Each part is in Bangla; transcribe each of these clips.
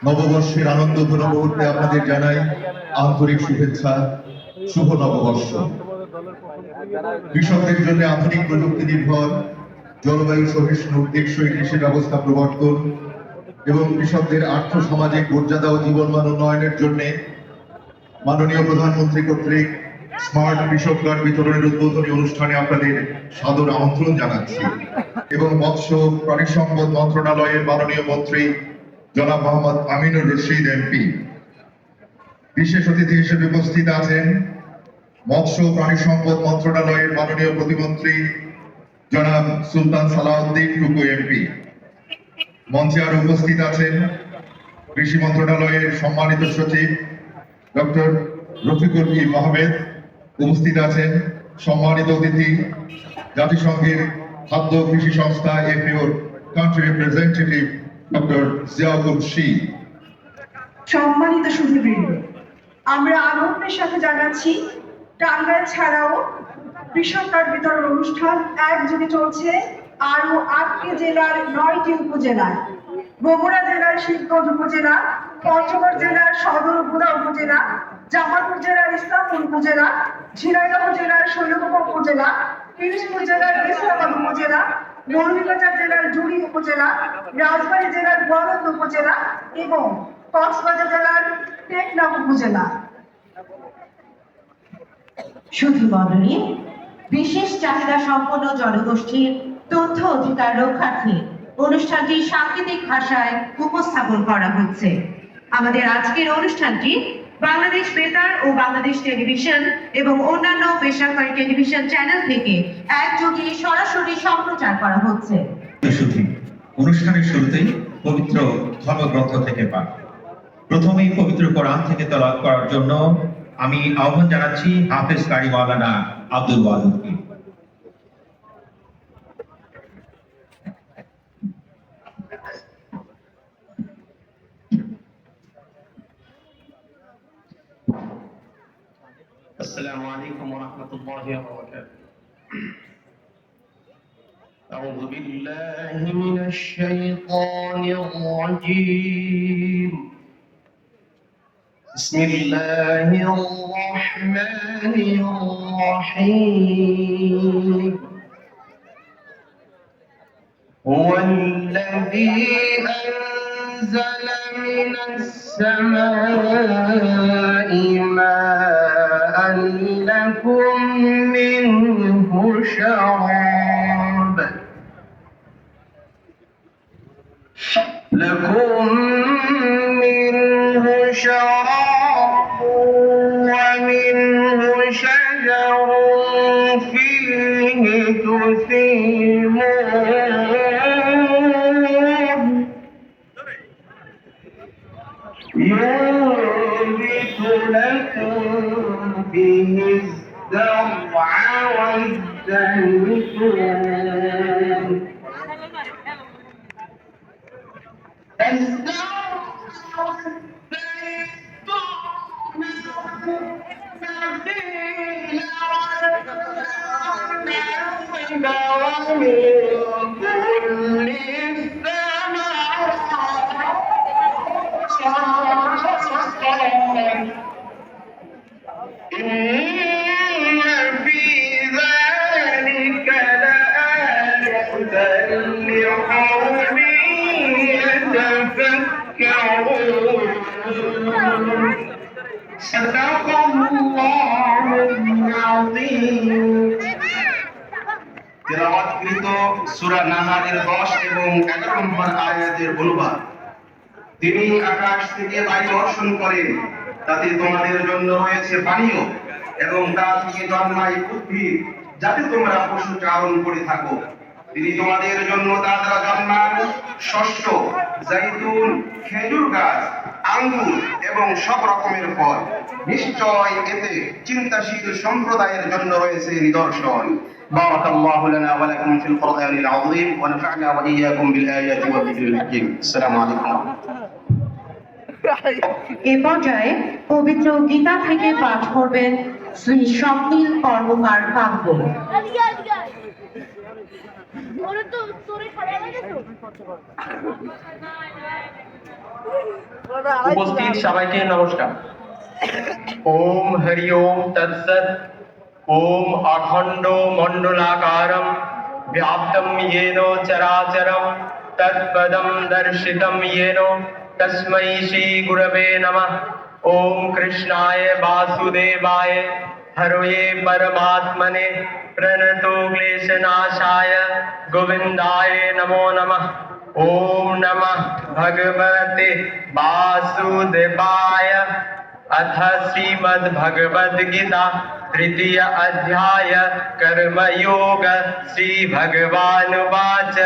নববর্ষের আনন্দ মুহূর্তে আপনাদের জানাই আন্তরিক শুভেচ্ছা। শুভ নববর্ষ। কৃষকদের জন্য আধুনিক প্রযুক্তি নির্ভর জলবায়ু সহিষ্ণু টেকসই কৃষি ব্যবস্থা প্রবর্তন এবং কৃষকদের আর্থ সামাজিক মর্যাদা ও জীবনমান উন্নয়নের জন্য মাননীয় প্রধানমন্ত্রী কর্তৃক স্মার্ট কৃষক কার্ড বিতরণের উদ্বোধনী অনুষ্ঠানে আপনাদের সাদর আমন্ত্রণ জানাচ্ছি এবং মৎস্য প্রাণী সম্পদ মন্ত্রণালয়ের মাননীয় মন্ত্রী জনাব মোহাম্মদ আমিনুর রশিদ এমপি। বিশেষ অতিথি হিসেবে উপস্থিত আছেন মৎস্য প্রাণী সম্পদ মন্ত্রণালয়ের মাননীয় প্রতিমন্ত্রী জনাব সুলতান সালাউদ্দিন টুকু এমপি। মঞ্চে আরো উপস্থিত আছেন কৃষি মন্ত্রণালয়ের সম্মানিত সচিব ডক্টর রফিকুল আহমেদ। উপস্থিত আছেন সম্মানিত অতিথি জাতিসংঘের খাদ্য কৃষি সংস্থা এফএওর কান্ট্রি রিপ্রেজেন্টেটিভ ডক্টর জিয়াউল শি। সম্মানিত সুধীবৃন্দ, আমরা আনন্দের সাথে জানাচ্ছি টাঙ্গাইল ছাড়াও কৃষক কার্ড বিতরণ অনুষ্ঠান একযোগে চলছে আরো 8টি জেলার 9টি উপজেলায়। বগুড়া জেলার শিবগঞ্জ উপজেলা, পঞ্চগড় জেলার সদর উপজেলা উপজেলা, জামালপুর জেলার ইসলামপুর উপজেলা, ঝিনাইদহ জেলার শৈলকুপা উপজেলা, পিরোজপুর জেলার ইসলামাবাদ উপজেলা, মৌলভীবাজার জেলার জুড়ি উপজেলা, রাজবাড়ী জেলার গোয়ালন্দ উপজেলা এবং কক্সবাজার জেলার টেকনাফ উপজেলা। শুধু মন্ডলী, বিশেষ চাহিদা সম্পন্ন জনগোষ্ঠীর তথ্য অধিকার রক্ষার্থে অনুষ্ঠানটি সাংকেতিক ভাষায় উপস্থাপন করা হচ্ছে। আমাদের আজকের অনুষ্ঠানটি বাংলাদেশ বেতার ও বাংলাদেশ টেলিভিশন এবং অন্যান্য বেসরকারি টেলিভিশন চ্যানেল থেকে একযোগে সরাসরি সম্প্রচার করা হচ্ছে। অনুষ্ঠানের শুরুতেই পবিত্র ধর্মগ্রন্থ থেকে পাঠ। প্রথমেই পবিত্র কোরআন থেকে তেলাওয়াত করার জন্য আমি আহ্বান জানাচ্ছি হাফেজ কারি মাওলানা আব্দুল ওয়াদুদকে। السلام عليكم ورحمة الله وبركاته. أعوذ بالله من الشيطان الرجيم. بسم الله الرحمن الرحيم. هو الذي أنزل من السماء ماء لكم منه شراب ومنه شجر فيه تسيمون ينبت لكم به الزرع والزيتون إن في ذلك لآية لقوم يتفكرون صدق الله العظيم তেলাওয়াতকৃত সূরা নাহারের 10 এবং 11 নম্বর আয়াতের অনুবাদ। তিনি আকাশ থেকে বায়ু বর্ষণ করেন, তাতে তোমাদের জন্য রয়েছে পানীয় এবং তা থেকে জন্মায় উদ্ভিদ যাতে তোমরা পশু চারণ করে থাকো। তিনি তোমাদের জন্য তা দ্বারা জন্মান শস্য, জাইতুন, খেজুর গাছ, আঙ্গুর এবং সব রকমের ফল। নিশ্চয় এতে চিন্তাশীল সম্প্রদায়ের জন্য রয়েছে নিদর্শন। بارك الله لنا ولكم في القرآن العظيم ونفعنا وإياكم بالآيات والذكر الحكيم. السلام عليكم ورحمة الله. এ পর্যায়ে পবিত্র গীতা থেকে পাঠ করবেন শ্রী স্বপ্নীল কর্মকার কাব্য। ওরা তো তোরে খারাপ লাগে তো উপস্থিত সবাইকে নমস্কার। ওম হরি ওম তৎসৎ। ওম অখণ্ড মণ্ডলাকারম ব্যাপ্তম येन চরাচরম তৎপদম দর্শিতম येन তস্मै শ্রী গুরবে নমঃ। ওম কৃষ্ণায় বাসুদেবায় হরয়ে পরমাত্মনে প্রণতো ক্লেশনাশায় গোবিন্দায় নমো নমঃ। ओम नमः भगवते वासुदेवाय। अथ श्रीमद् भगवद गीता तृतीय अध्याय कर्मयोग। श्री भगवानुवाच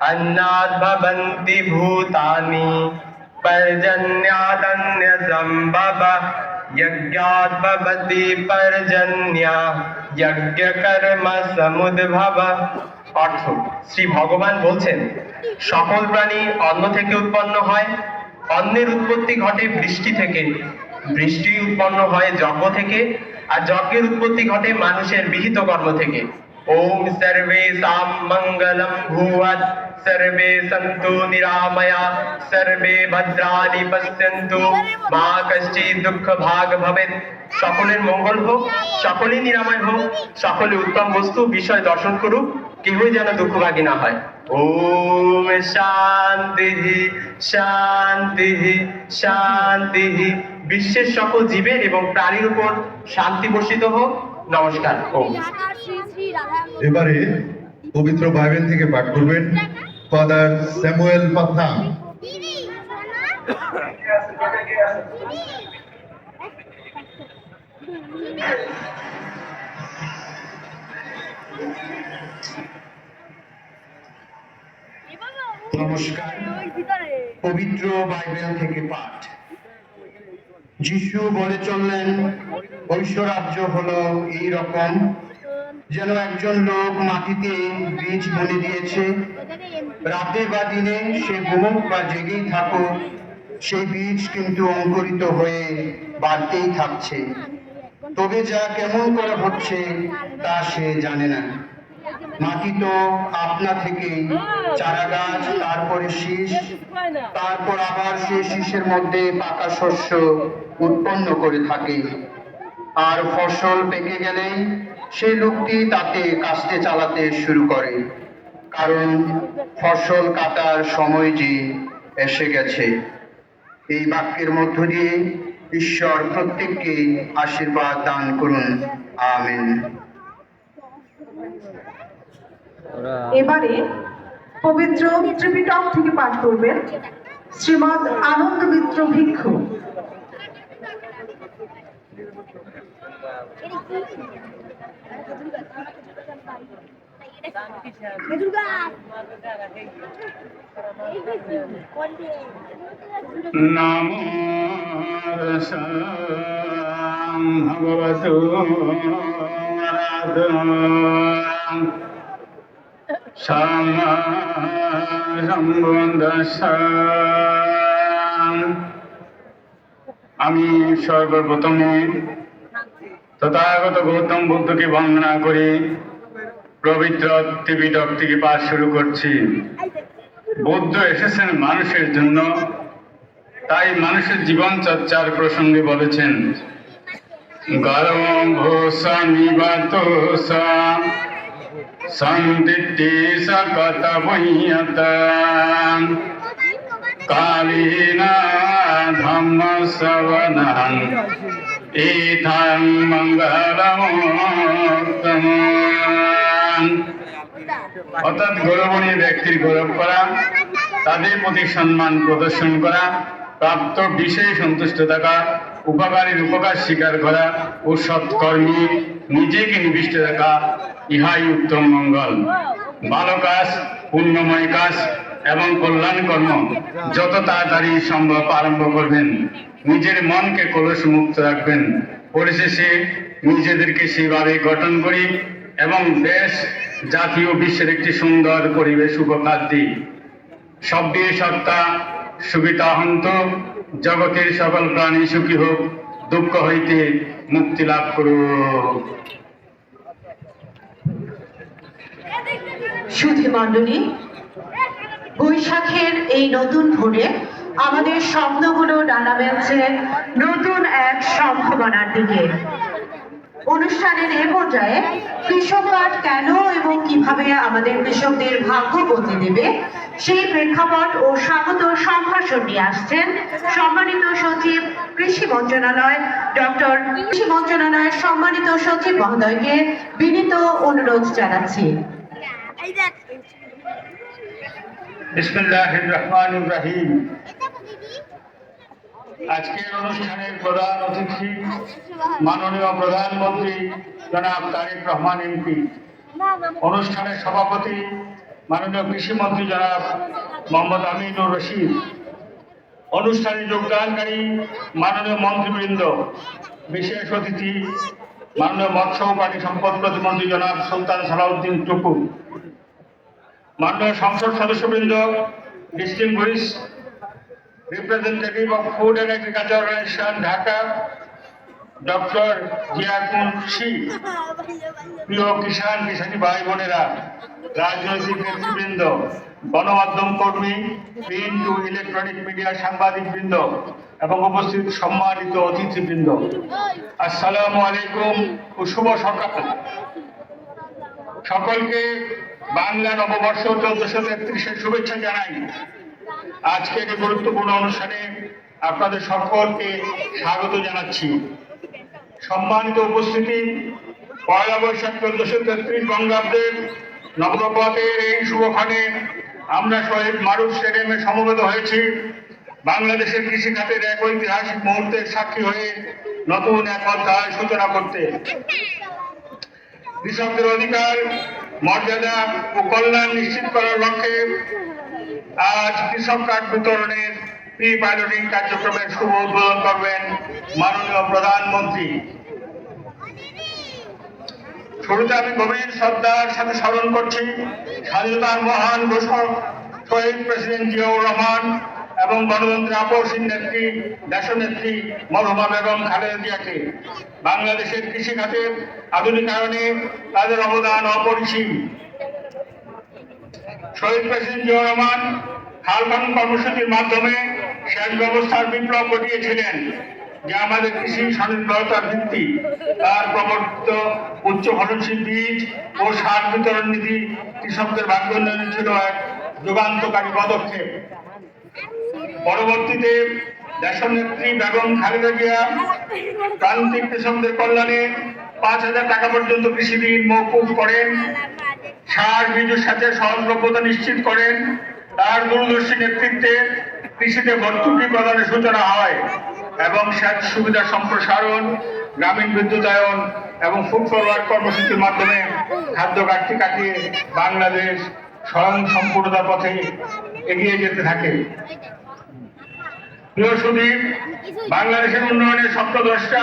अन्नाद् भवन्ति भूतानि पर्जन्यादन्यसम्भव यज्ञाद् भवति पर्जन्यः यज्ञकर्म समुद्भव। অর্থ, শ্রী ভগবান বলছেন, সকল প্রাণী অন্ন থেকে উৎপন্ন হয়, অন্নের উৎপত্তি ঘটে বৃষ্টি থেকে, বৃষ্টি উৎপন্ন হয় যজ্ঞ থেকে, আর যজ্ঞের উৎপত্তি ঘটে মানুষের বিহিত কর্ম থেকে। ওম সর্বেষাং মঙ্গলম ভূয়াৎ सर्वे सन्तु निरामया सर्वे भद्राणि पश्यन्तु মা কশ্চিৎ দুঃখ ভাগ ভবেৎ। সকলের মঙ্গল হোক, সকলে নিরাময় হোক, সকলে উত্তম বস্তু বিষয় দর্শন করুক, কেউই যেন দুঃখভাগী না হয়। ওম শান্তি শান্তি শান্তি। বিশ্বের সকল জীবের এবং প্রাণীর উপর শান্তি বর্ষিত হোক। নমস্কার। ওম। এবারে পবিত্র বাইবেল থেকে পাঠ করবেন ফাদার স্যামুয়েল পাথা। নমস্কার। পবিত্র বাইবেল থেকে পাঠ। যিশু বলে চললেন, ঐশ্বরাজ্য হলো এই রকম, যেন একজন লোক মাটিতে বীজ বুনে দিয়েছে। রাতে বা দিনে সে ঘুমুক বা জেগেই থাকুক, সেই বীজ কিন্তু অঙ্কুরিত হয়ে বাড়তেই থাকছে। তবে যা কেমন করে হচ্ছে তা সে জানে না। মাটি তো আপনা থেকেই চারা গাছ, তারপরে শীষ, তারপর আবার সেই শীষের মধ্যে পাকা শস্য উৎপন্ন করে থাকে। আর ফসল পেকে গেলেই সেই লোকটি তাতে কাস্তে চালাতে শুরু করে, কারণ ফসল কাটার সময় যে এসে গেছে। এই বাক্যের মধ্য দিয়ে ঈশ্বর প্রত্যেককে আশীর্বাদ দান করুন। আমেন। এবারে পবিত্র ত্রিপিটক থেকে পাঠ করবেন শ্রীমৎ আনন্দ মিত্র ভিক্ষু। নমো ভগবতু আমি সর্বপ্রথমে তথাগত গৌতম বুদ্ধকে বন্দনা করে পবিত্র ত্রিপিটক থেকে পাঠ শুরু করছি। বুদ্ধ এসেছেন মানুষের জন্য, তাই মানুষের জীবন চর্চার প্রসঙ্গে বলেছেন, গর্ভোষা নিবাতোষা সন্দিত্তি সকত বৈয়ত কালীনা ধম্ম শ্রবণং ইথাং মঙ্গলমোত্তম। অর্থাৎ গৌরবণীয় ব্যক্তির গৌরব করা, তাদের প্রতি সম্মান প্রদর্শন করা, প্রাপ্ত বিষয়ে সন্তুষ্ট থাকা, উপকারীর উপকার স্বীকার করা ও সৎকর্মী নিজেকে নিবিষ্ট রাখা, ইহাই উত্তম মঙ্গল। ভালো কাজ, পুণ্যময় কাজ এবং কল্যাণ কর্ম যত তাড়াতাড়ি সম্ভব আরম্ভ করবেন। নিজের মনকে কলুষ মুক্ত রাখবেন। পরিশেষে নিজেদেরকে সেভাবে গঠন করি এবং দেশ, জাতি ও বিশ্বের একটি সুন্দর পরিবেশ উপহার দিই। শব্দে সত্তা সুবিধা হন্ত, জগতের সকল প্রাণী সুখী হোক, দুঃখ হইতে মুক্তি লাভ করুক। সুধী মণ্ডলী, বৈশাখের এই নতুন ভোরে আমাদের স্বপ্নগুলো ডানা মেলছে নতুন এক সম্ভাবনার দিকে। অনুষ্ঠানের এ পর্যায়ে কৃষক কার্ড কেন এবং কিভাবে আমাদের কৃষকদের ভাগ্য বদলে দেবে সেই প্রেক্ষাপট ও স্বাগত সম্ভাষণ নিয়ে আসছেন সম্মানিত সচিব কৃষি মন্ত্রণালয় কৃষি মন্ত্রণালয়ের সম্মানিত সচিব মহোদয়কে বিনীত অনুরোধ জানাচ্ছি। বিসমিল্লাহির রহমানির রহিম। আজকের অনুষ্ঠানের প্রধান অতিথি মাননীয় প্রধানমন্ত্রী জনাব তারেক রহমান এমপি, অনুষ্ঠানের সভাপতি মাননীয় কৃষিমন্ত্রী জনাব মোহাম্মদ আমিনুর রশিদ, অনুষ্ঠানে যোগদানকারী মাননীয় মন্ত্রীবৃন্দ, বিশেষ অতিথি মাননীয় মৎস্য ও প্রাণী সম্পদ প্রতিমন্ত্রী জনাব সুলতান সালাউদ্দিন টুকু, মাননীয় সংসদ সদস্যবৃন্দ, distinguished representative of food and agriculture organisation Dhaka doctor Zia Munshi, প্রিয় কিষাণী ভাই বোনেরা, রাজনৈতিক নেতৃবৃন্দ, গণমাধ্যম কর্মী, প্রিন্ট ও ইলেকট্রনিক মিডিয়া সাংবাদিকবৃন্দ এবং উপস্থিত সম্মানিত অতিথিবৃন্দ, আসসালামু আলাইকুম ও শুভ সকাল। সকলকে বাংলা নববর্ষ 1433-এর শুভেচ্ছা জানাই। আজকের এই গুরুত্বপূর্ণ অনুষ্ঠানে আপনাদের সকলকে স্বাগত জানাচ্ছি। সম্মানিত উপস্থিতি, পয়লা বৈশাখ 1433 বঙ্গাব্দের নবপ্রভাতের এই শুভক্ষণে আমরা শহীদ মারুফ স্টেডিয়ামে সমবেত হয়েছি বাংলাদেশের কৃষি খাতের এক ঐতিহাসিক মুহূর্তের সাক্ষী হয়ে নতুন এক অধ্যায় সূচনা করতে। কৃষকদের অধিকার, মর্যাদা ও কল্যাণ নিশ্চিত করার লক্ষ্যে আজ কৃষক কার্ড বিতরণের প্রি পাইলটিং কার্যক্রমের শুভ উদ্বোধন করবেন মাননীয় প্রধানমন্ত্রী। শুরুতে আমি গভীর শ্রদ্ধার সাথে স্মরণ করছি স্বাধীনতার মহান ঘোষক শহীদ প্রেসিডেন্ট জিয়াউর রহমান এবং গণতন্ত্রের আপসহীন নেত্রী দেশনেত্রী মরহুমা বেগম খালেদা জিয়াকে। বাংলাদেশের কৃষি খাতের আধুনিকায়নে তাদের অবদান অপরিসীম। শহীদ প্রেসিডেন্ট জিয়াউর রহমান খাল খনন কর্মসূচির মাধ্যমে সেচ ব্যবস্থার বিপ্লব ঘটিয়েছিলেন, যা আমাদের কৃষি স্বনির্ভরতার ভিত্তি। তার প্রবর্তিত উচ্চ ফলনশীল বীজ ও সার বিতরণ নীতি কৃষকদের ভাগ্য উন্নয়নে ছিল এক যুগান্তকারী পদক্ষেপ। পরবর্তীতে দেশনেত্রী বেগম খালেদা জিয়া প্রান্তিক কৃষকদের কল্যাণে 5,000 টাকা পর্যন্ত কৃষি ঋণ মওকুফ করেন, সার বীজ সাথে সহজলভ্যতা নিশ্চিত করেন। তার দূরদর্শী নেতৃত্বে কৃষিতে ভর্তুকি প্রদানের সূচনা হয় এবং সেচ সুবিধা সম্প্রসারণ, গ্রামীণ বিদ্যুতায়ন এবং ফুড ফরওয়ার্ড কর্মসূচির মাধ্যমে খাদ্য ঘাটতি কাটিয়ে বাংলাদেশ স্বয়ং সম্পূর্ণতার পথে এগিয়ে যেতে থাকে। প্রিয় সুধীর, বাংলাদেশের উন্নয়নের স্বপ্নদ্রষ্টা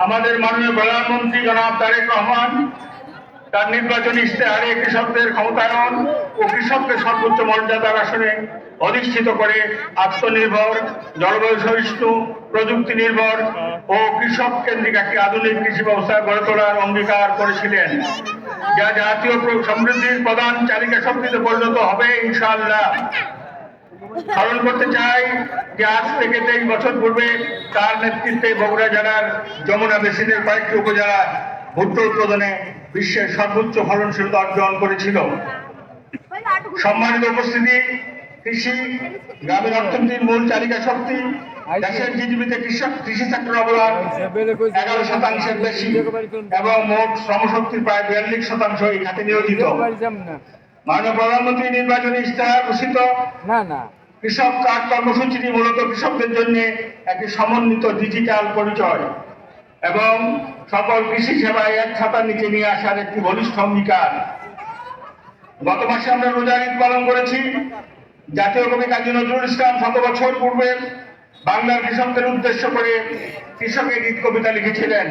আমাদের মাননীয় প্রধানমন্ত্রী জনাব তারেক রহমান তার নির্বাচনী ইশতেহারে কৃষকদের ক্ষমতায়ন ও কৃষককে সর্বোচ্চ মর্যাদার আসনে অধিষ্ঠিত করে আত্মনির্ভর, জলবায়ু সহিষ্ণু, প্রযুক্তি নির্ভর ও কৃষক কেন্দ্রিক একটি আধুনিক কৃষি ব্যবস্থা গড়ে তোলার অঙ্গীকার করেছিলেন, যা জাতীয় সমৃদ্ধির প্রধান চালিকা শক্তিতে পরিণত হবে ইনশাআল্লাহ। স্মরণ করতে চাই যে আজ থেকে 23 বছর পূর্বে তার নেতৃত্বে বগুড়া জেলার যমুনা বেসিনের কয়েকটি উপজেলা ভুট্টা উৎপাদনে বিশ্বের সর্বোচ্চ ফলনশীলতা অর্জন করেছিল। সম্মানিত উপস্থিতি, কৃষি গ্রামীণ অর্থনীতির মূল চালিকা শক্তি। দেশের জিডিপিতে কৃষি সেক্টর অবদান 11% বেশি এবং মোট শ্রমশক্তির প্রায় 42% এই খাতে নিয়োজিত। মাননীয় প্রধানমন্ত্রী নির্বাচনী ইশতেহার ঘোষিত কৃষক কার্ড কর্মসূচিটি মূলত কৃষকদের জন্য একটি সমন্বিত ডিজিটাল পরিচয় এবং সকল কৃষি সেবায় এক খাতার নিচে নিয়ে আসার একটি বলিষ্ঠ অঙ্গীকার। গত মাসে আমরা রোজার ঈদ পালন করেছি। জাতীয় কবি কাজী নজরুল ইসলাম 100 বছর পূর্বে বাংলার কৃষকদের উদ্দেশ্য করে কৃষকের ঈদ কবিতা লিখেছিলেন।